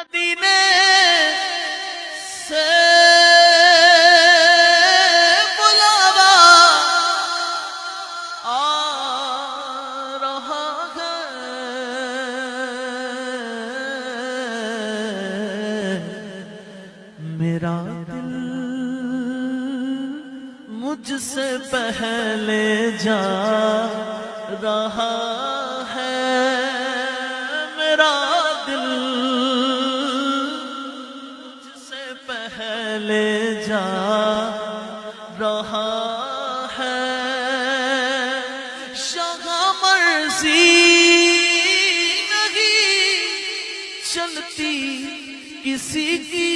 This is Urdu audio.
مدینے سے بلاوا آ رہا ہے، میرا دل مجھ سے پہلے جا رہا ہے، میرا دل مجھ سے پہلے جا رہا ہے، شاہ مرضی نہیں چلتی کسی کی،